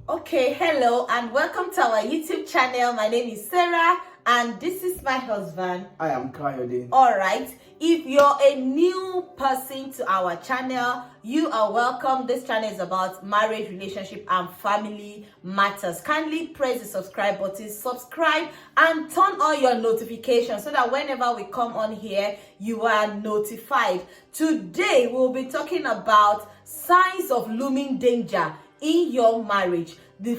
Okay, hello and welcome to our YouTube channel. My name is Sarah and this is my husband. I am Kayode. All right, if you're a new person to our channel, you are welcome. This channel is about marriage, relationship and family matters. Kindly press the subscribe button, subscribe and turn on your notifications so that whenever we come on here, you are notified. Today we'll be talking about signs of looming danger in your marriage. The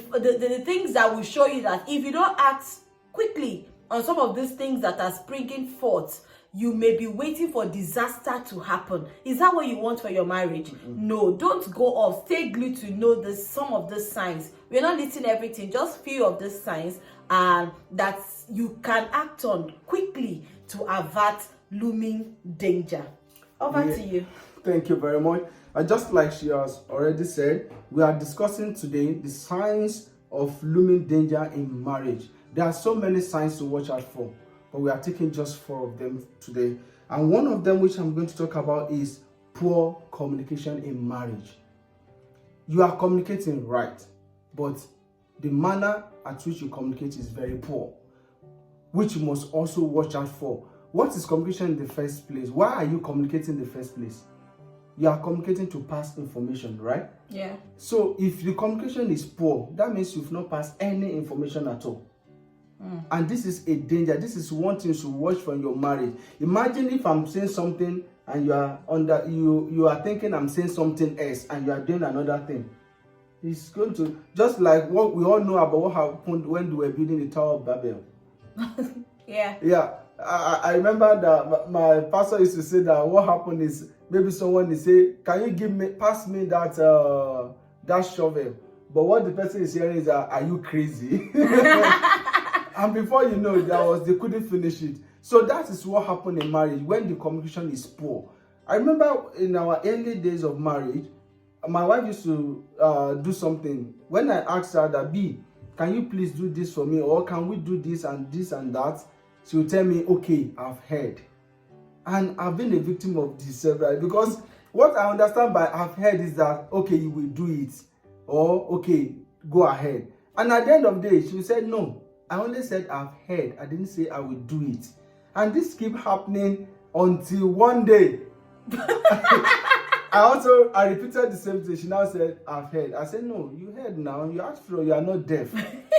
things that will show you that if you don't act quickly on some of these things that are springing forth, you may be waiting for disaster to happen. Is that what you want for your marriage? No, don't go off. Stay glued to know some of the signs. We're not listing everything, just few of the signs that you can act on quickly to avert looming danger. Over to you. Thank you very much. Just like she has already said, we are discussing today the signs of looming danger in marriage. There are so many signs to watch out for, but we are taking just 4 of them today. And one of them which I'm going to talk about is poor communication in marriage. You are communicating right, but the manner at which you communicate is very poor, which you must also watch out for. What is communication in the first place? Why are you communicating in the first place? You are communicating to pass information, right? Yeah. So if the communication is poor, that means you've not passed any information at all. And this is a danger. This is one thing to watch from your marriage. Imagine if I'm saying something and you are thinking I'm saying something else and you are doing another thing. It's going to, just like what we all know about what happened when they were building the Tower of Babel. Yeah. I remember that my pastor used to say that what happened is maybe someone is say, can you pass me that shovel? But what the person is hearing is that, are you crazy? And before you know, they couldn't finish it. So that is what happened in marriage when the communication is poor. I remember in our early days of marriage, my wife used to do something. When I asked her that, B, can you please do this for me? Or can we do this and that? She will tell me, okay, I've heard. And I've been a victim of this several, because what I understand by I've heard is that, okay, you will do it. Or, okay, go ahead. And at the end of the day, she said, no, I only said I've heard. I didn't say I will do it. And this keep happening until one day. I repeated the same thing. She now said, I've heard. I said, no, you heard now. You asked for, you are not deaf.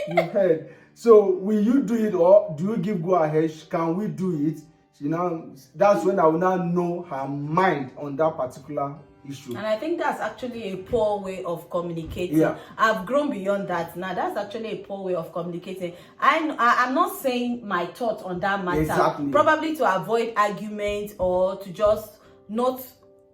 You heard. So will you do it, or do you give go ahead? Can we do it? That's when I will now know her mind on that particular issue. And I think that's actually a poor way of communicating. Yeah. I've grown beyond that now. That's actually a poor way of communicating. I'm not saying my thoughts on that matter. Exactly. Probably to avoid arguments or to just not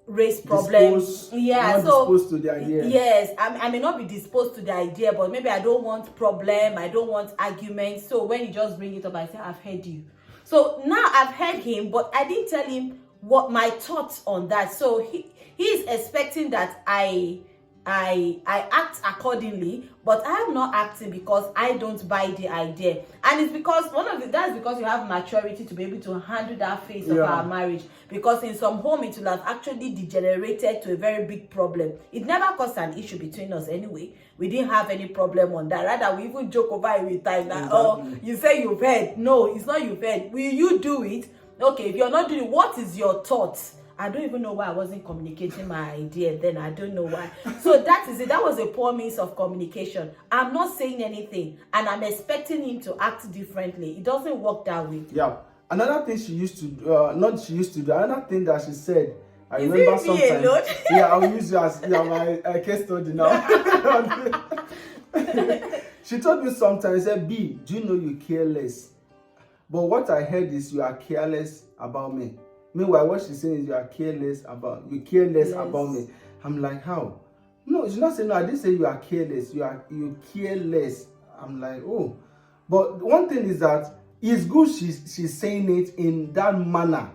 raise problems. Disposed to the idea. Yes, I may not be disposed to the idea, but maybe I don't want problem, I don't want arguments. So when you just bring it up, I say, I've heard you. So now I've heard him, but I didn't tell him what my thoughts on that. So he is expecting that I act accordingly, but I am not acting because I don't buy the idea. And it's because that's because you have maturity to be able to handle that phase of our marriage. Because in some home it will have actually degenerated to a very big problem. It never caused an issue between us anyway. We didn't have any problem on that. Rather, we even joke over it with time that, oh, you say you've heard. No, it's not you've heard. Will you do it? Okay, if you're not doing it, what is your thoughts? I don't even know why I wasn't communicating my idea then. I don't know why. So that is it. That was a poor means of communication. I'm not saying anything and I'm expecting him to act differently. It doesn't work that way. Yeah. Another thing she used to do, another thing that she said, I remember sometimes. Yeah, I'll use you as my case study now. She told me sometimes, said, B, do you know you care less? But what I heard is you are careless about me. Meanwhile, what she's saying is you care less about me. I'm like, how? No, she's not saying no. I didn't say you are careless. You care less. I'm like, oh. But one thing is that it's good she's saying it in that manner.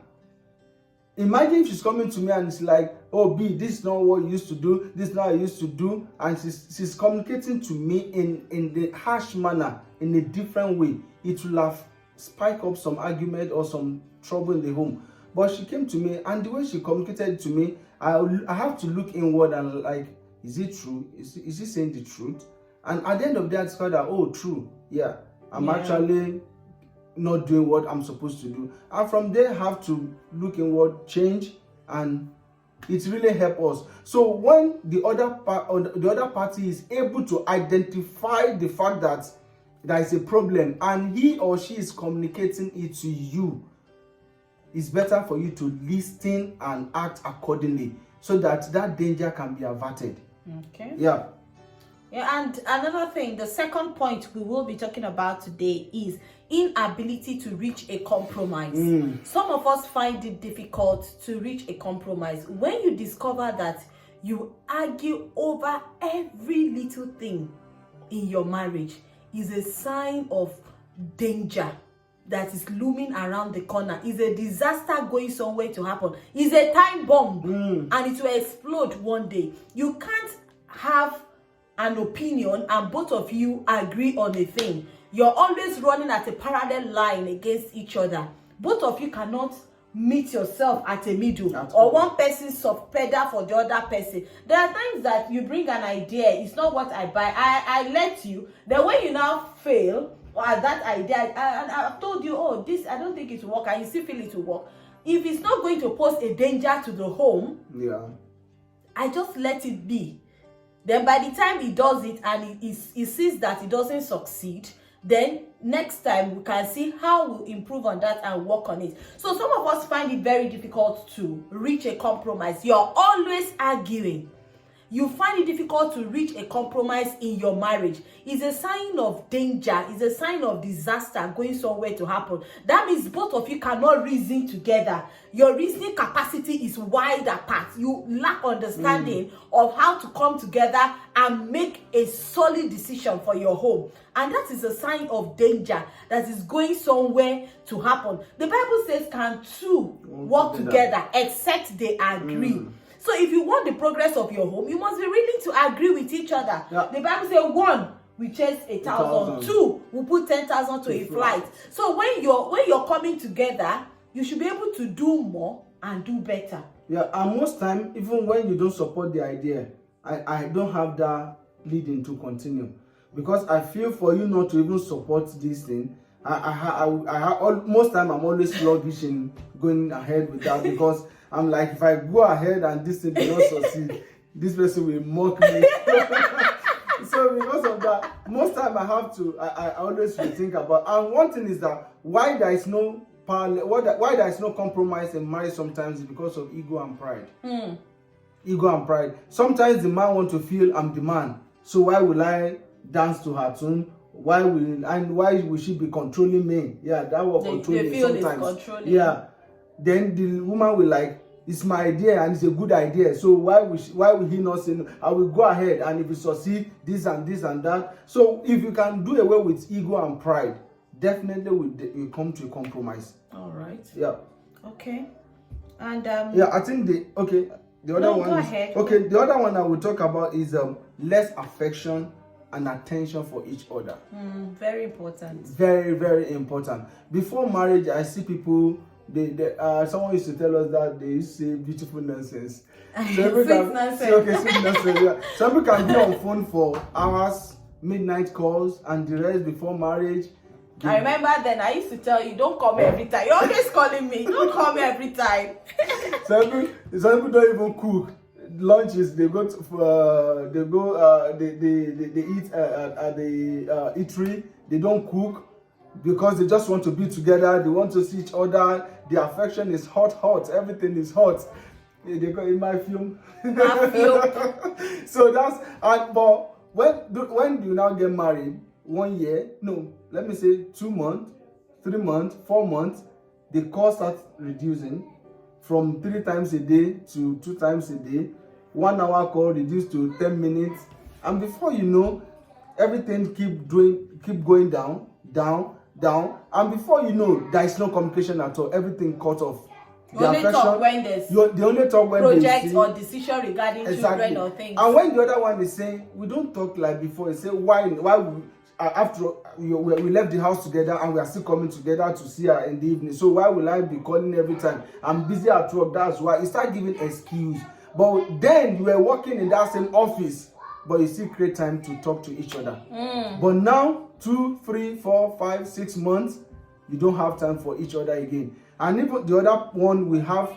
Imagine if she's coming to me and it's like, oh, B, this is not what you used to do. This is not what I used to do. And she's communicating to me in the harsh manner, in a different way. It will have spiked up some argument or some trouble in the home. But she came to me, and the way she communicated to me, I have to look inward and like, is it true? Is he saying the truth? And at the end of the day, I discovered that, oh, true, yeah, I'm Yeah. actually not doing what I'm supposed to do. And from there, have to look inward, change, and it really helps us. So when the other party is able to identify the fact that there is a problem and he or she is communicating it to you, it's better for you to listen and act accordingly so that that danger can be averted. Okay. Yeah. Yeah, and another thing, the second point we will be talking about today is inability to reach a compromise. Some of us find it difficult to reach a compromise. When you discover that you argue over every little thing in your marriage, is a sign of danger that is looming around the corner, is a disaster going somewhere to happen, is a time bomb, and it will explode one day. You can't have an opinion and both of you agree on a thing. You're always running at a parallel line against each other. Both of you cannot meet yourself at a middle, or one person subpedal for the other person. There are times that you bring an idea, it's not what I buy, I let you, then when you now fail at that idea, I've told you, oh, this, I don't think it will work, and you still feel it will work. If it's not going to pose a danger to the home, yeah, I just let it be. Then by the time he does it and he sees that it doesn't succeed, then next time we can see how we'll improve on that and work on it. So some of us find it very difficult to reach a compromise. You're always arguing. You find it difficult to reach a compromise in your marriage. It's a sign of danger. It's a sign of disaster going somewhere to happen. That means both of you cannot reason together. Your reasoning capacity is wide apart. You lack understanding of how to come together and make a solid decision for your home. And that is a sign of danger that is going somewhere to happen. The Bible says, can two work together except they agree? So if you want the progress of your home, you must be willing to agree with each other. Yeah. The Bible says, one, we chase 1,000. Two, we put 10,000 to a flight. So when you're coming together, you should be able to do more and do better. Yeah, and most time, even when you don't support the idea, I don't have that leading to continue. Because I feel for you not to even support this thing, most time I'm always sluggish in going ahead with that, because I'm like, if I go ahead and this thing does not succeed, this person will mock me. So because of that, most time I always think about. And one thing is that why there is no why there is no compromise in marriage sometimes is because of ego and pride. Ego and pride. Sometimes the man wants to feel I'm the man. So why will I dance to her tune? Why will she be controlling me? Yeah, that will control me sometimes. Yeah. Then the woman will like, it's my idea and it's a good idea. So why will he not say no? I will go ahead, and if it succeed, this and this and that. So if you can do away with ego and pride, definitely we'll come to a compromise. All right. Yeah. Okay. And yeah, I think the other one. Go ahead. Okay, the other one I will talk about is less affection and attention for each other. Very important. Very, very important. Before marriage, I see people. Someone used to tell us that they used to say beautiful nonsense. Sweet nonsense. Sweet nonsense. Yeah. Some people can be on phone for hours, midnight calls, and the rest before marriage. I remember then I used to tell you, don't call me every time. You're always calling me. Don't call me every time. Some people don't even cook. Lunches, they go they eat at the eatery. They don't cook because they just want to be together. They want to see each other. The affection is hot. Everything is hot. They go in my film. So that's but when you now get married, 1 year, no, let me say 2 months, 3 months, 4 months, the cost starts reducing from 3 times a day to 2 times a day. 1 hour call reduced to 10 minutes, and before you know, everything keep going down, and before you know, there is no communication at all. Everything cut off. They only talk when there's project or decision regarding children or things. And when the other one is saying, we don't talk like before, they say, why after we left the house together and we are still coming together to see her in the evening, so why will I be calling every time? I'm busy at work, that's why. You start giving excuse. But then you were working in that same office but you still create time to talk to each other. But now 2, 3, 4, 5, 6 months, you don't have time for each other again. And even the other one, we have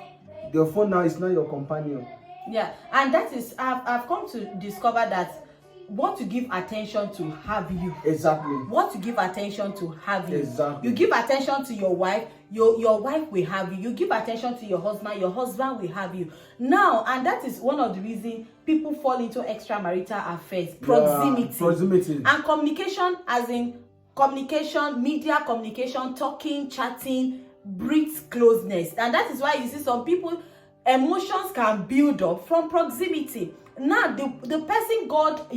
your phone now is not your companion. Yeah, and that is, I've come to discover that what to give attention to have you. Exactly. What to give attention to have you. Exactly. You give attention to your wife, your wife will have you. You give attention to your husband will have you. Now, and that is one of the reasons people fall into extramarital affairs. Proximity. Yeah, proximity. And communication, as in communication, media communication, talking, chatting, breeds closeness. And that is why you see some people, emotions can build up from proximity. Now the person God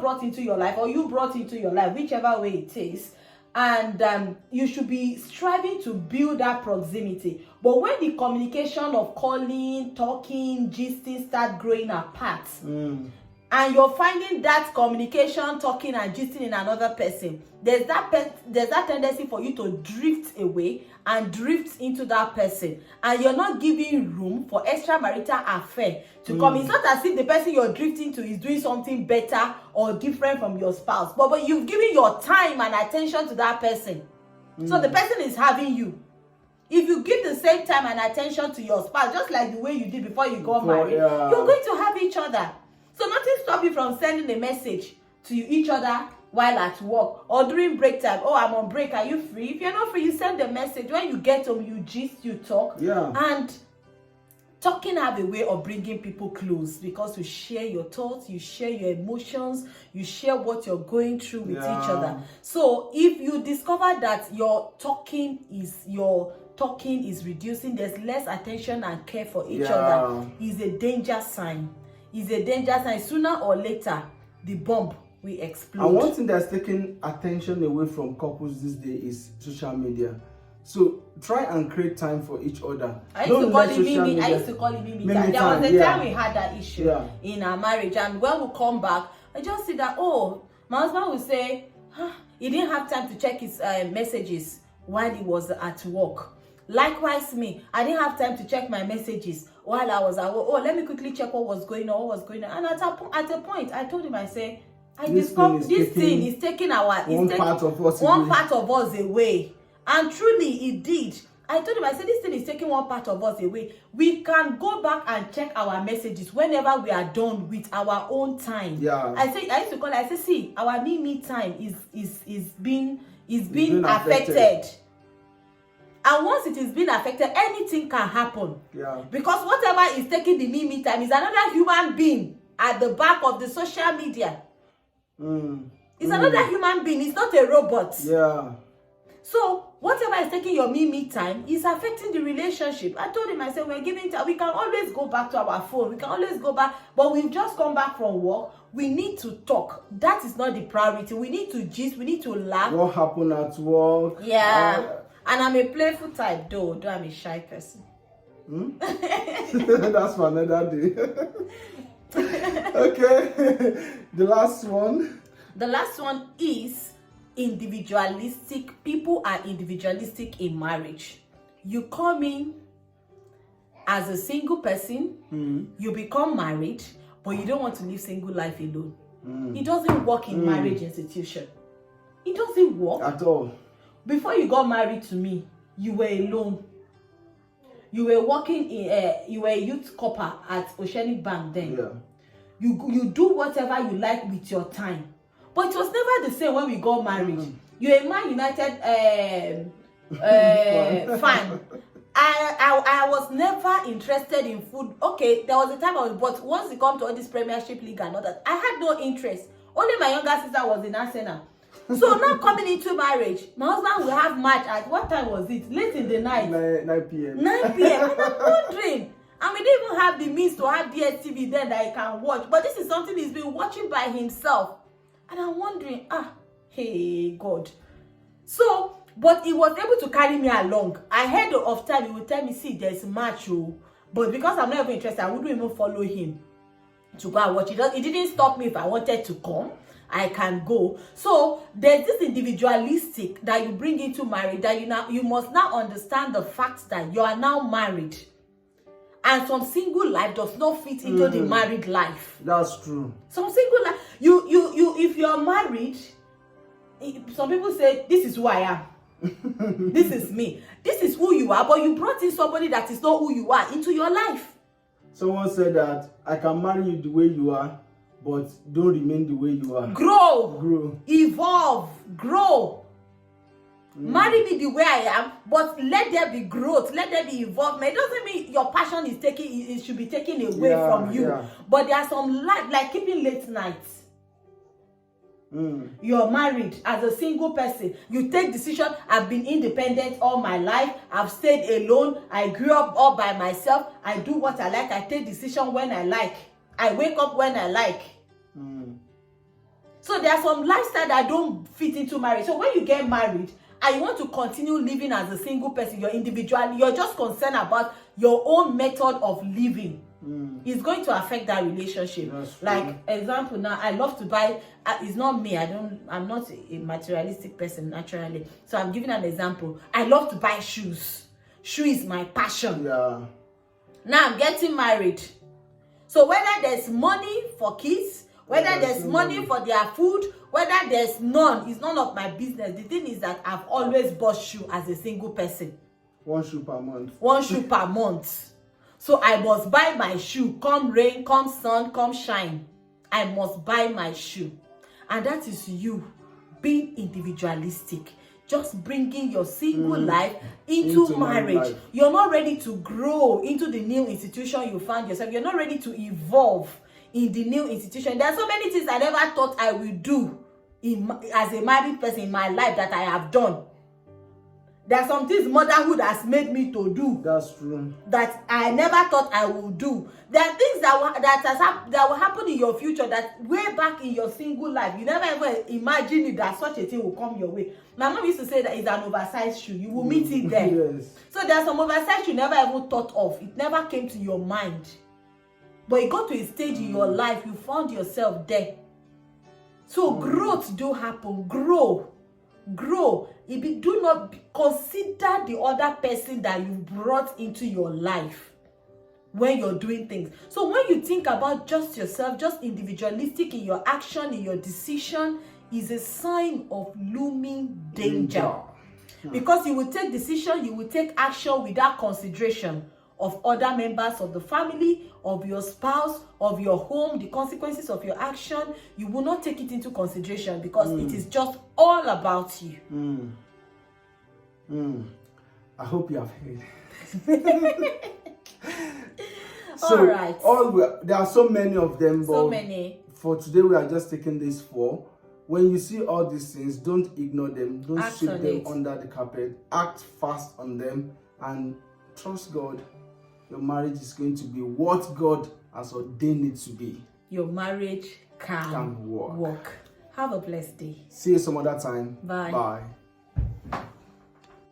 brought into your life, or you brought into your life, whichever way it is, and you should be striving to build that proximity. But when the communication of calling, talking, gisting start growing apart, and you're finding that communication, talking and gisting in another person, there's that tendency for you to drift away and drift into that person, and you're not giving room for extramarital affair to come. It's not as if the person you're drifting to is doing something better or different from your spouse, but you've given your time and attention to that person. So the person is having you. If you give the same time and attention to your spouse, just like the way you did before you got married, you're going to have each other. So nothing stops you from sending a message to each other while at work or during break time. Oh, I'm on break. Are you free? If you're not free, you send a message. When you get home, you gist, you talk. Yeah. And talking have a way of bringing people close, because you share your thoughts, you share your emotions, you share what you're going through with each other. So if you discover that your talking is reducing, there's less attention and care for each other, is a danger sign. Sooner or later, the bomb will explode. And one thing that's taking attention away from couples this day is social media. So try and create time for each other. I used to call it Mimi time. There was a time we had that issue in our marriage, and when we come back, I just see that, my husband would say, he didn't have time to check his messages while he was at work. Likewise me, I didn't have time to check my messages while I was at work. Let me quickly check what was going on. And at a point, I told him, I say, this thing is taking one part of us away. And truly it did. I told him, I said, this thing is taking one part of us away. We can go back and check our messages whenever we are done with our own time. I used to call it, I said, see, our me time is being affected. And once it is being affected, anything can happen. Because whatever is taking the me time is another human being at the back of the social media. It's another human being. It's not a robot. So whatever is taking your me time is affecting the relationship. I told him, I said, we're giving time. We can always go back to our phone. We can always go back. But we've just come back from work. We need to talk. That is not the priority. We need to gist. We need to laugh. What happened at work? And I'm a playful type, though I'm a shy person. That's for another day. Okay. The last one is individualistic. People are individualistic in marriage. You come in as a single person, you become married, but you don't want to live single life alone. It doesn't work in marriage institution. It doesn't work at all. Before you got married to me, you were alone. You were working you were a youth corper at Oceanic Bank then. You do whatever you like with your time. But it was never the same when we got married. You're a Man United fan. I was never interested in food. Okay, there was a time but once it come to all this Premiership League and all that, I had no interest. Only my younger sister was in Arsenal. So now coming into marriage, my husband will have match at what time was it? Late in the night. 9 p.m. 9 p.m. And I'm wondering. And we didn't even have the means to have DSTV then that he can watch. But this is something he's been watching by himself. And I'm wondering, hey, God. So, but he was able to carry me along. Ahead of time, he would tell me, see, there's a match. But because I'm not even interested, I wouldn't even follow him to go and watch it. It didn't stop me if I wanted to come. I can go. So there's this individualistic that you bring into marriage, that you must now understand the fact that you are now married. And some single life does not fit into the married life. That's true. Some single life, you if you're married, some people say, this is who I am. This is me. This is who you are, but you brought in somebody that is not who you are into your life. Someone said that I can marry you the way you are, but don't remain the way you are. Grow. Evolve. Grow. Marry me the way I am, but let there be growth, let there be involvement. It doesn't mean your passion is it should be taken away from you. But there are some like keeping late nights. You're married as a single person. You take decision. I've been independent all my life. I've stayed alone. I grew up all by myself. I do what I like. I take decision when I like. I wake up when I like. So there are some lifestyle that don't fit into marriage. So when you get married and you want to continue living as a single person, you're individual, you're just concerned about your own method of living. It's going to affect that relationship. Like example now, I love to buy. It's not me. I'm not a materialistic person naturally. So I'm giving an example. I love to buy shoes. Shoe is my passion. Yeah. Now I'm getting married. So whether there's money for kids, whether there's money for their food, whether there's none, it's none of my business. The thing is that I've always bought shoe as a single person. One shoe per month. One shoe per month. So I must buy my shoe. Come rain, come sun, come shine. I must buy my shoe. And that is you being individualistic. Just bringing your single life into marriage. Life. You're not ready to grow into the new institution you found yourself. You're not ready to evolve in the new institution. There are so many things I never thought I will do as a married person in my life that I have done. There are some things motherhood has made me to do. That's true. That I never thought I would do. There are things that will happen in your future that way back in your single life you never ever imagined that such a thing will come your way. My mom used to say that it's an oversized shoe. You will meet it there. Yes. So there are some oversized shoe you never even thought of. It never came to your mind. But it got to a stage in your life you found yourself there. So growth do happen. Grow. Do not consider the other person that you brought into your life when you're doing things. So when you think about just yourself, just individualistic in your action, in your decision, is a sign of looming danger. Because you will take decision, you will take action without consideration of other members of the family, of your spouse, of your home, the consequences of your action. You will not take it into consideration because it is just all about you. I hope you have heard. So, all right. There are so many of them. So many. For today, we are just taking this 4. When you see all these things, don't ignore them. Don't sweep them under the carpet. Act fast on them and trust God. Your marriage is going to be what God has ordained it to be. Your marriage can work. Have a blessed day. See you some other time. Bye. Bye.